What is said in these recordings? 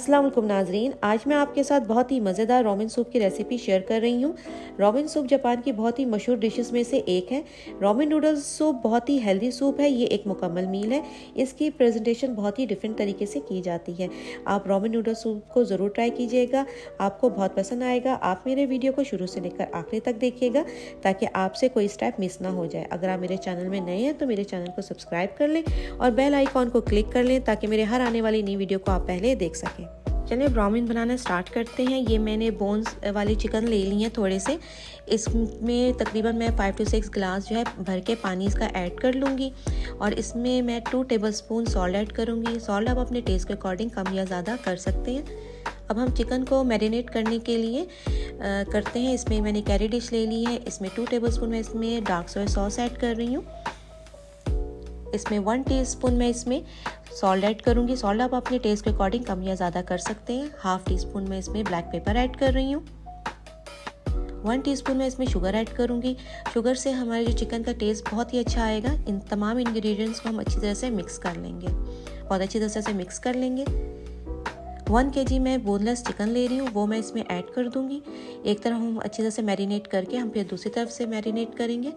अस्सलाम वालेकुम नाजरीन, आज मैं आपके साथ बहुत ही मज़ेदार रोमेन सूप की रेसिपी शेयर कर रही हूँ। रोमेन सूप जापान की बहुत ही मशहूर डिशेस में से एक है। रोमेन नूडल्स सूप बहुत ही हेल्दी सूप है। ये एक मुकम्मल मील है। इसकी प्रेजेंटेशन बहुत ही डिफरेंट तरीके से की जाती है। आप रोमेन नूडल सूप को ज़रूर ट्राई कीजिएगा, आपको बहुत पसंद आएगा। आप मेरे वीडियो को शुरू से लेकर आखिरी तक देखिएगा ताकि आपसे कोई स्टेप मिस ना हो जाए। अगर आप मेरे चैनल में नए हैं तो मेरे चैनल को सब्सक्राइब कर लें और बेल आइकॉन को क्लिक कर लें ताकि मेरे हर आने वाली नई वीडियो को आप पहले देख सकें। चलिए ब्राउन बनाना स्टार्ट करते हैं। ये मैंने बोन्स वाली चिकन ले ली है थोड़े से। इसमें तकरीबन मैं 5 से 6 गिलास जो है भर के पानी इसका ऐड कर लूँगी और इसमें मैं 2 टेबलस्पून सॉल्ट ऐड करूँगी। सॉल्ट आप अपने टेस्ट के अकॉर्डिंग कम या ज़्यादा कर सकते हैं। अब हम चिकन को मैरिनेट करने के लिए करते हैं। इसमें मैंने कैरी डिश ले ली है। इसमें 2 टेबलस्पून मैं इसमें डार्क सोया सॉस ऐड कर रही हूँ। इसमें 1 टीस्पून मैं इसमें सॉल्ट ऐड करूँगी। सॉल्ट आप अपने टेस्ट के अकॉर्डिंग कम या ज़्यादा कर सकते हैं। हाफ टी स्पून मैं इसमें ब्लैक पेपर ऐड कर रही हूँ। 1 टीस्पून मैं इसमें शुगर ऐड करूँगी। शुगर से हमारे जो चिकन का टेस्ट बहुत ही अच्छा आएगा। इन तमाम इंग्रेडिएंट्स को हम अच्छी तरह से मिक्स कर लेंगे, बहुत अच्छी तरह से मिक्स कर लेंगे। 1 kg मैं बोनलेस चिकन ले रही हूँ, वो मैं इसमें ऐड कर दूँगी। एक तरफ हम अच्छी तरह से मैरिनेट करके हम फिर दूसरी तरफ से मैरिनेट करेंगे।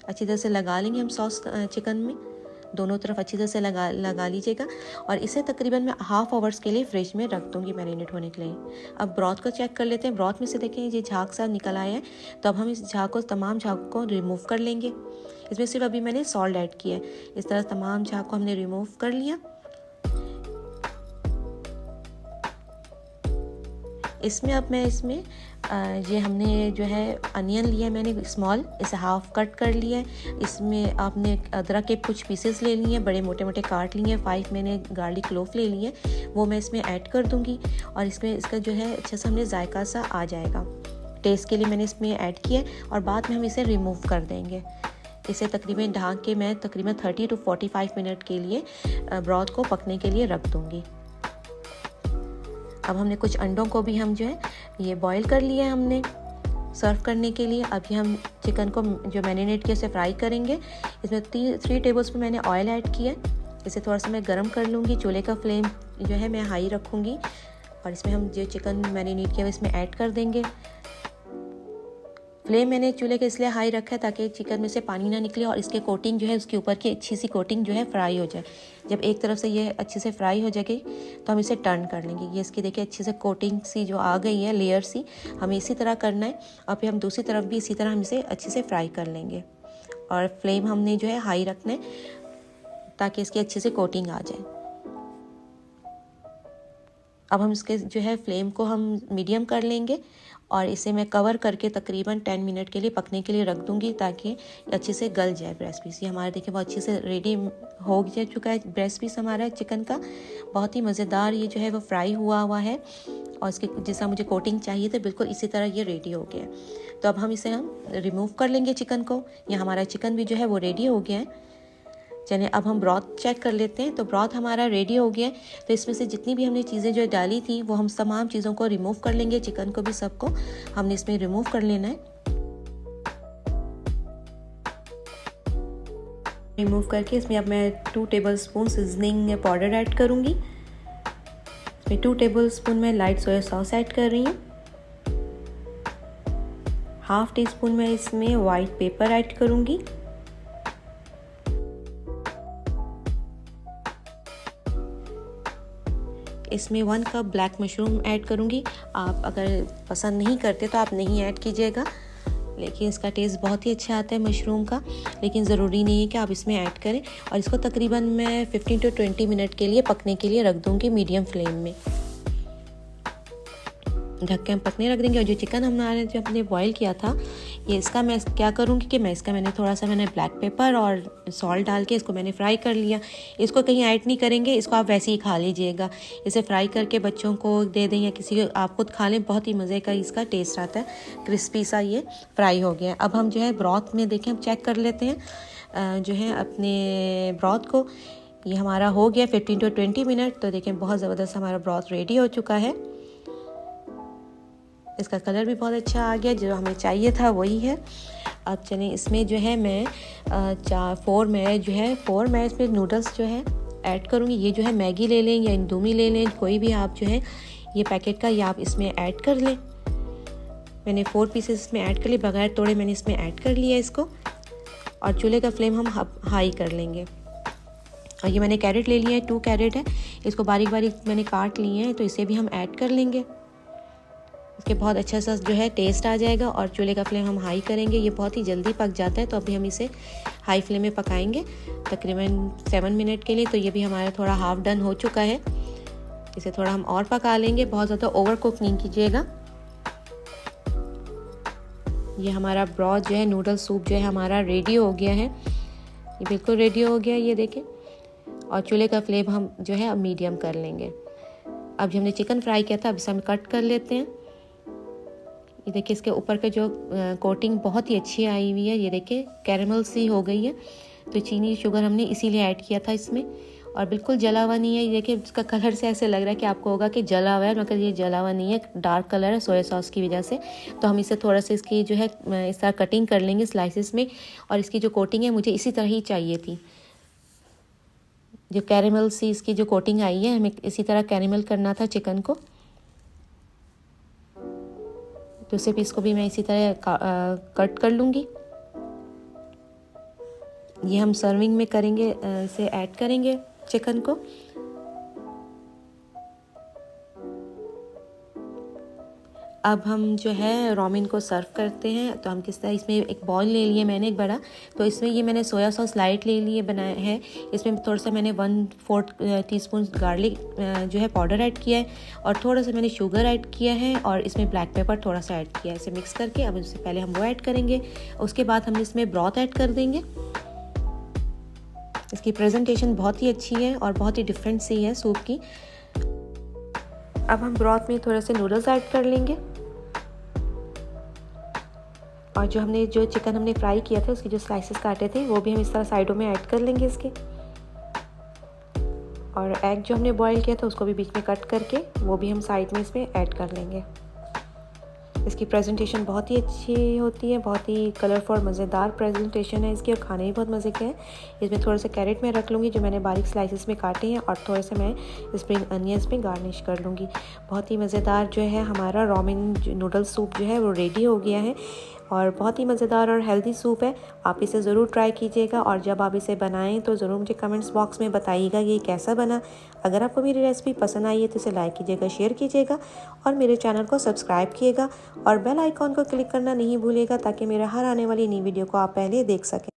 अच्छी तरह से लगा लेंगे हम सॉस चिकन में, दोनों तरफ अच्छी तरह से लगा लीजिएगा और इसे तकरीबन मैं हाफ आवर्स के लिए फ्रिज में रख दूँगी मैरिनेट होने के लिए। अब ब्रॉथ को चेक कर लेते हैं। ब्रॉथ में से देखें ये झाग सा निकल आया है, तो अब हम इस तमाम झाग को रिमूव कर लेंगे। इसमें सिर्फ अभी मैंने सॉल्ट ऐड किया है। इस तरह तमाम झाग को हमने रिमूव कर लिया। इसमें अब मैं ये हमने जो है अनियन लिया मैंने स्मॉल, इसे हाफ कट कर लिया है। इसमें आपने अदरक के कुछ पीसेस ले लिए हैं, बड़े मोटे मोटे काट लिए हैं। 5 मैंने गार्लिक क्लोव ले लिए, वो मैं इसमें ऐड कर दूंगी और इसमें इसका जो है अच्छा सा हमने जायका सा आ जाएगा। टेस्ट के लिए मैंने इसमें ऐड किया और बाद में हम इसे रिमूव कर देंगे। इसे तकरीबन ढक के मैं तकरीबन 30 to 45 मिनट के लिए ब्रॉथ को पकने के लिए रख दूँगी। अब हमने कुछ अंडों को भी हम जो है ये बॉईल कर लिया है हमने सर्व करने के लिए। अभी हम चिकन को जो मैरिनेट किया उसे फ्राई करेंगे। इसमें 3 टेबलस्पून मैंने ऑयल ऐड किया। इसे थोड़ा सा मैं गर्म कर लूँगी। चूल्हे का फ्लेम जो है मैं हाई रखूँगी और इसमें हम जो चिकन मैरिनेट किया इसमें ऐड कर देंगे। फ्लेम मैंने चूल्हे का इसलिए हाई रखा है ताकि चिकन में से पानी ना निकले और इसके कोटिंग जो है उसके ऊपर की अच्छी सी कोटिंग जो है फ्राई हो जाए। जब एक तरफ से ये अच्छे से फ्राई हो जाएगी तो हम इसे टर्न कर लेंगे। ये इसकी देखिए अच्छे से कोटिंग सी जो आ गई है, लेयर सी, हमें इसी तरह करना है। और फिर हम दूसरी तरफ भी इसी तरह हम इसे अच्छे से फ्राई कर लेंगे और फ्लेम हमने जो है हाई रखना है ताकि इसकी अच्छे से कोटिंग आ जाए। अब हम इसके जो है फ्लेम को हम मीडियम कर लेंगे और इसे मैं कवर करके तकरीबन 10 मिनट के लिए पकने के लिए रख दूंगी ताकि अच्छे से गल जाए ब्रेस्ट पीस। ये हमारे देखिए बहुत अच्छे से रेडी हो चुका है ब्रेस्ट पीस हमारा चिकन का। बहुत ही मज़ेदार ये जो है वो फ्राई हुआ है और इसके जैसा मुझे कोटिंग चाहिए था बिल्कुल इसी तरह ये रेडी हो गया है। तो अब हम इसे रिमूव कर लेंगे चिकन को। ये हमारा चिकन भी जो है वो रेडी हो गया है। चलिए अब हम ब्रॉथ चेक कर लेते हैं। तो ब्रॉथ हमारा रेडी हो गया है। तो इसमें से जितनी भी हमने चीज़ें जो डाली थी वो हम तमाम चीज़ों को रिमूव कर लेंगे। चिकन को भी सबको हमने इसमें रिमूव कर लेना है। रिमूव करके इसमें अब मैं 2 टेबलस्पून सीजनिंग पाउडर ऐड करूँगी। इसमें 2 टेबलस्पून मैं लाइट सोया सॉस ऐड कर रही हूँ। हाफ टी स्पून मैं इसमें वाइट पेपर ऐड करूँगी। इसमें 1 कप ब्लैक मशरूम ऐड करूँगी। आप अगर पसंद नहीं करते तो आप नहीं ऐड कीजिएगा, लेकिन इसका टेस्ट बहुत ही अच्छा आता है मशरूम का। लेकिन ज़रूरी नहीं है कि आप इसमें ऐड करें। और इसको तकरीबन मैं 15 to 20 मिनट के लिए पकने के लिए रख दूँगी मीडियम फ्लेम में। ढक के हम पकने रख देंगे। और जो चिकन हमने जो अपने बॉईल किया था ये इसका मैं क्या करूँगी कि मैंने थोड़ा सा ब्लैक पेपर और सॉल्ट डाल के इसको मैंने फ्राई कर लिया। इसको कहीं ऐड नहीं करेंगे, इसको आप वैसे ही खा लीजिएगा। इसे फ्राई करके बच्चों को दे दें या किसी को आप खुद खा लें, बहुत ही मज़े का इसका टेस्ट आता है। क्रिस्पी सा ये फ्राई हो गया। अब हम जो है ब्रॉथ में देखें, हम चेक कर लेते हैं जो है अपने ब्रॉथ को। ये हमारा हो गया 15 to 20 मिनट। तो देखें बहुत ज़बरदस्त हमारा ब्रॉथ रेडी हो चुका है। इसका कलर भी बहुत अच्छा आ गया, जो हमें चाहिए था वही है। अब चलें इसमें जो है मैं 4 मैं इसमें नूडल्स जो है ऐड करूँगी। ये जो है मैगी ले लें या इंडोमी ले लें, कोई भी आप जो है ये पैकेट का, ये आप इसमें ऐड कर लें। मैंने 4 पीसेस इसमें ऐड कर लिए, बगैर तोड़े मैंने इसमें ऐड कर लिया इसको। और चूल्हे का फ्लेम हम हाई कर लेंगे। और ये मैंने कैरेट ले लिया है, 2 कैरेट है, इसको बारीक बारीक मैंने काट लिए हैं, तो इसे भी हम ऐड कर लेंगे। इसके बहुत अच्छा सा जो है टेस्ट आ जाएगा। और चूल्हे का फ्लेम हम हाई करेंगे। ये बहुत ही जल्दी पक जाता है, तो अभी हम इसे हाई फ्लेम में पकाएंगे तकरीबन 7 मिनट के लिए। तो ये भी हमारा थोड़ा हाफ डन हो चुका है। इसे थोड़ा हम और पका लेंगे, बहुत ज़्यादा ओवर कुक नहीं कीजिएगा। ये हमारा ब्रॉथ जो है, नूडल सूप जो है हमारा रेडी हो गया है। ये बिल्कुल रेडी हो गया, ये देखें। और चूल्हे का फ्लेम हम जो है अब मीडियम कर लेंगे। अब जो हमने चिकन फ्राई किया था, अब इसे हम कट कर लेते हैं। ये देखिए, इसके ऊपर का जो कोटिंग बहुत ही अच्छी आई हुई है। ये देखिए कैरेमल सी हो गई है। तो चीनी शुगर हमने इसीलिए ऐड किया था इसमें, और बिल्कुल जला हुआ नहीं है। ये देखिए, इसका कलर से ऐसे लग रहा है कि आपको होगा कि जला हुआ है, मगर ये जला हुआ नहीं है, डार्क कलर है सोया सॉस की वजह से। तो हम इसे थोड़ा सा इसकी जो है इस तरह कटिंग कर लेंगे स्लाइसिस में। और इसकी जो कोटिंग है मुझे इसी तरह ही चाहिए थी। जो कैरेमल सी इसकी जो कोटिंग आई है, हमें इसी तरह कैरेमल करना था चिकन को। दूसरे पीस को भी मैं इसी तरह कट कर लूँगी। ये हम सर्विंग में करेंगे, इसे ऐड करेंगे चिकन को। अब हम जो है रोमिन को सर्व करते हैं। तो हम किस तरह, इसमें एक बॉल ले लिए मैंने एक बड़ा, तो इसमें ये मैंने सोया सॉस लाइट ले लिए बनाया है। इसमें थोड़ा सा मैंने 1/4 टीस्पून गार्लिक जो है पाउडर ऐड किया है, और थोड़ा सा मैंने शुगर ऐड किया है, और इसमें ब्लैक पेपर थोड़ा सा ऐड किया है। इसे मिक्स करके अब इससे पहले हम वो ऐड करेंगे। उसके बाद हम इसमें ब्रॉथ ऐड कर देंगे। इसकी प्रेजेंटेशन बहुत ही अच्छी है और बहुत ही डिफरेंट सी है सूप की। अब हम ब्रॉथ में थोड़े से नूडल्स ऐड कर लेंगे, और जो चिकन हमने फ्राई किया था उसकी जो स्लाइसेस काटे थे वो भी हम इस तरह साइडों में ऐड कर लेंगे इसके। और एग जो हमने बॉईल किया था उसको भी बीच में कट करके वो भी हम साइड में इसमें ऐड कर लेंगे। इसकी प्रेजेंटेशन बहुत ही अच्छी होती है, बहुत ही कलरफुल मज़ेदार प्रेजेंटेशन है इसकी, और खाने भी बहुत मज़े के हैं। इसमें थोड़े से कैरेट में रख लूँगी जो मैंने बारीक स्लाइसेस में काटे हैं, और थोड़े से मैं स्प्रिंग अनियंस में गार्निश कर लूँगी। बहुत ही मज़ेदार जो है हमारा रोमिन नूडल सूप जो है वो रेडी हो गया है, और बहुत ही मज़ेदार और हेल्दी सूप है। आप इसे ज़रूर ट्राई कीजिएगा, और जब आप इसे बनाएं तो ज़रूर मुझे कमेंट्स बॉक्स में बताइएगा ये कैसा बना। अगर आपको मेरी रेसिपी पसंद आई है तो इसे लाइक कीजिएगा, शेयर कीजिएगा, और मेरे चैनल को सब्सक्राइब कीजिएगा, और बेल आइकॉन को क्लिक करना नहीं भूलिएगा, ताकि मेरा हर आने वाली नई वीडियो को आप पहले देख सकें।